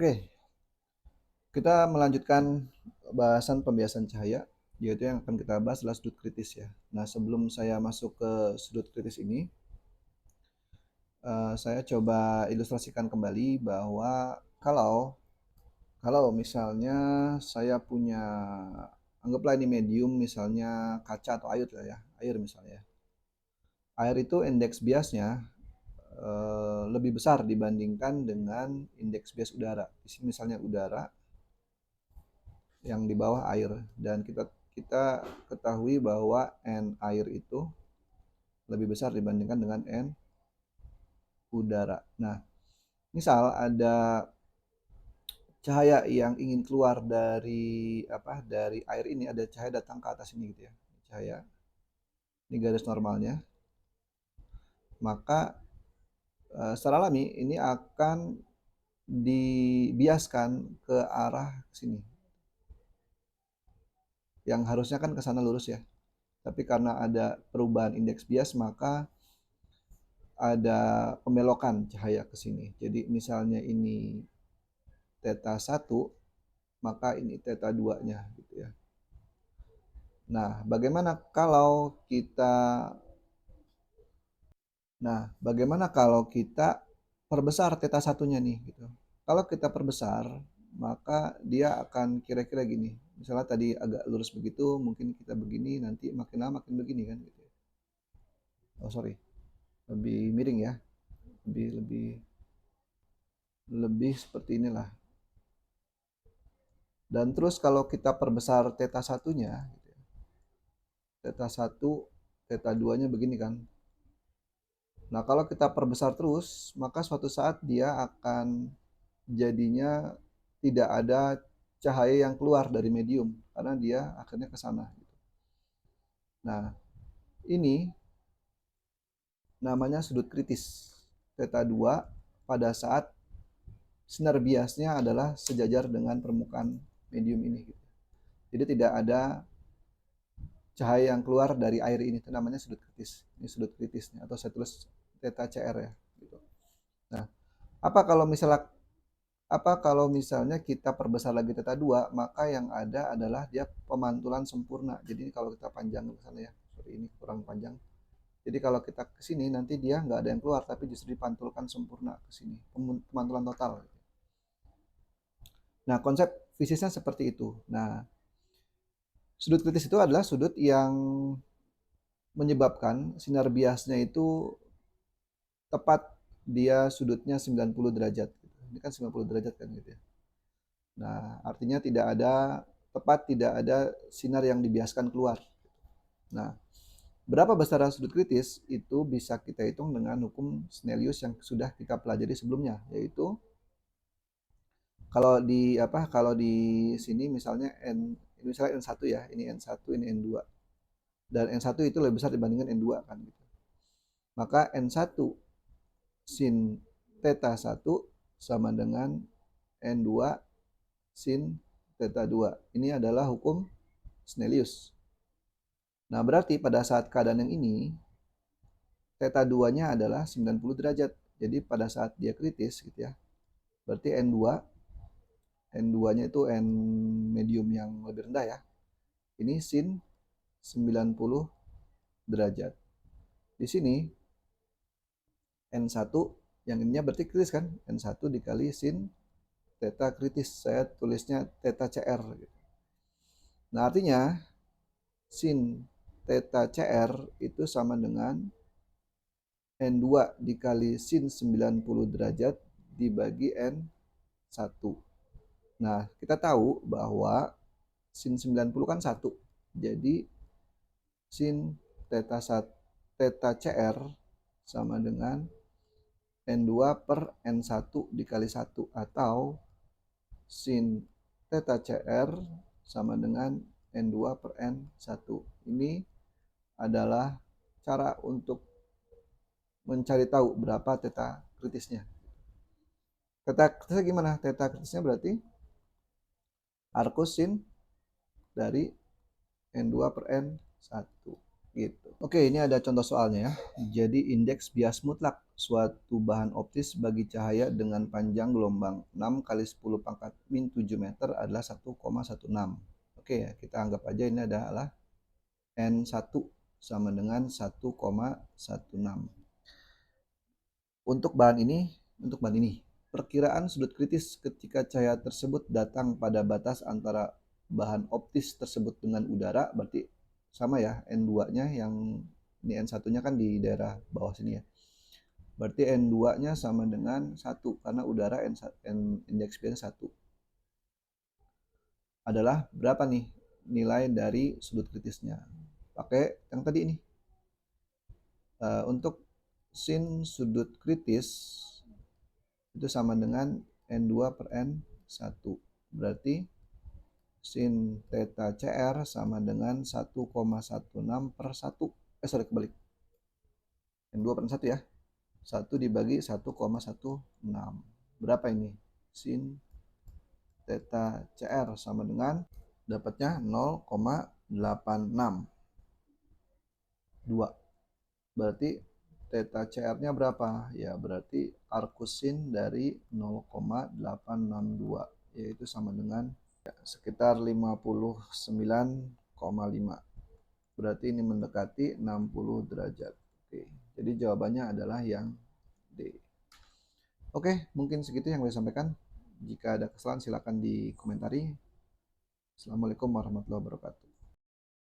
Oke, kita melanjutkan bahasan pembiasan cahaya, yaitu yang akan kita bahas adalah sudut kritis ya. Nah, sebelum saya masuk ke sudut kritis ini, saya coba ilustrasikan kembali bahwa kalau kalau misalnya saya punya, anggaplah ini medium misalnya kaca atau air lah ya, air misalnya. Air itu indeks biasnya lebih besar dibandingkan dengan indeks bias udara. Di sini misalnya udara yang di bawah air, dan kita kita ketahui bahwa N air itu lebih besar dibandingkan dengan N udara. Nah, misal ada cahaya yang ingin keluar dari air ini, ada cahaya datang ke atas ini gitu ya. Cahaya ini garis normalnya, maka secara alami ini akan dibiaskan ke arah sini. Yang harusnya kan ke sana lurus ya. Tapi karena ada perubahan indeks bias, maka ada pembelokan cahaya ke sini. Jadi misalnya ini theta 1, maka ini theta 2-nya gitu ya. Nah, bagaimana kalau kita perbesar theta 1-nya nih gitu. Kalau kita perbesar, maka dia akan kira-kira gini. Misalnya tadi agak lurus begitu, mungkin kita begini, nanti makin lama makin begini kan gitu. Oh, sorry. Lebih miring ya. Lebih lebih lebih seperti inilah. Dan terus kalau kita perbesar theta 1-nya, theta 1, theta 2-nya begini kan. Nah, kalau kita perbesar terus, maka suatu saat dia akan jadinya tidak ada cahaya yang keluar dari medium, karena dia akhirnya ke sana. Nah, ini namanya sudut kritis. Theta 2 pada saat sinar biasnya adalah sejajar dengan permukaan medium ini. Jadi tidak ada cahaya yang keluar dari air ini, itu namanya sudut kritis. Ini sudut kritisnya, atau saya tulis theta CR ya. Gitu. Nah, apa kalau misalnya kita perbesar lagi theta 2, maka yang ada adalah dia pemantulan sempurna. Jadi kalau kita panjang ke sana ya, seperti ini kurang panjang. Jadi kalau kita ke sini nanti dia nggak ada yang keluar, tapi justru dipantulkan sempurna ke sini, pemantulan total. Nah, konsep fisiknya seperti itu. Nah, sudut kritis itu adalah sudut yang menyebabkan sinar biasnya itu tepat, dia sudutnya 90 derajat. Ini kan 90 derajat kan gitu ya. Nah, artinya tidak ada sinar yang dibiaskan keluar. Nah, berapa besar sudut kritis itu bisa kita hitung dengan hukum Snellius yang sudah kita pelajari sebelumnya, yaitu kalau di sini misalnya N1 ya, ini N1, ini N2. Dan N1 itu lebih besar dibandingkan N2 kan gitu. Maka N1 sin theta 1 sama dengan N2 sin theta 2. Ini adalah hukum Snellius. Nah, berarti pada saat keadaan yang ini, theta 2-nya adalah 90 derajat. Jadi pada saat dia kritis gitu ya, berarti N2-nya itu N medium yang lebih rendah ya. Ini sin 90 derajat. Di sini N1 yang ininya berarti kritis kan? N1 dikali sin theta kritis. Saya tulisnya theta CR gitu. Nah, artinya sin theta CR itu sama dengan N2 dikali sin 90 derajat dibagi N1. Nah, kita tahu bahwa sin 90 kan 1. Jadi sin theta CR sama dengan N2 per N1 dikali 1, atau sin theta CR sama dengan N2 per N1. Ini adalah cara untuk mencari tahu berapa theta kritisnya. Theta kritisnya gimana? Theta kritisnya berarti arcus sin dari N2 per N1. gitu. Oke, ini ada contoh soalnya ya. Jadi indeks bias mutlak suatu bahan optis bagi cahaya dengan panjang gelombang 6 kali 10 pangkat min 7 meter adalah 1,16. Oke ya, kita anggap aja ini adalah N1 sama dengan 1,16. Untuk bahan ini, perkiraan sudut kritis ketika cahaya tersebut datang pada batas antara bahan optis tersebut dengan udara, berarti sama ya, N2-nya yang ini N1-nya kan di daerah bawah sini ya. Berarti N2-nya sama dengan 1 karena udara indeks biasnya 1. Adalah berapa nih nilai dari sudut kritisnya? Pakai yang tadi ini. Untuk sin sudut kritis itu sama dengan N2 per N1. Berarti sin theta CR sama dengan 1,16 per 1. Sorry, kebalik. N2 per N1 ya. 1 dibagi 1,16. Berapa ini? Sin theta CR sama dengan dapatnya 0,862. Berarti theta CR-nya berapa? Ya, berarti arcusin dari 0,862, yaitu sama dengan sekitar 59,5. Berarti ini mendekati 60 derajat. Oke, jadi jawabannya adalah yang D. Oke, mungkin segitu yang saya sampaikan. Jika ada kesalahan silakan dikomentari. Assalamualaikum warahmatullahi wabarakatuh.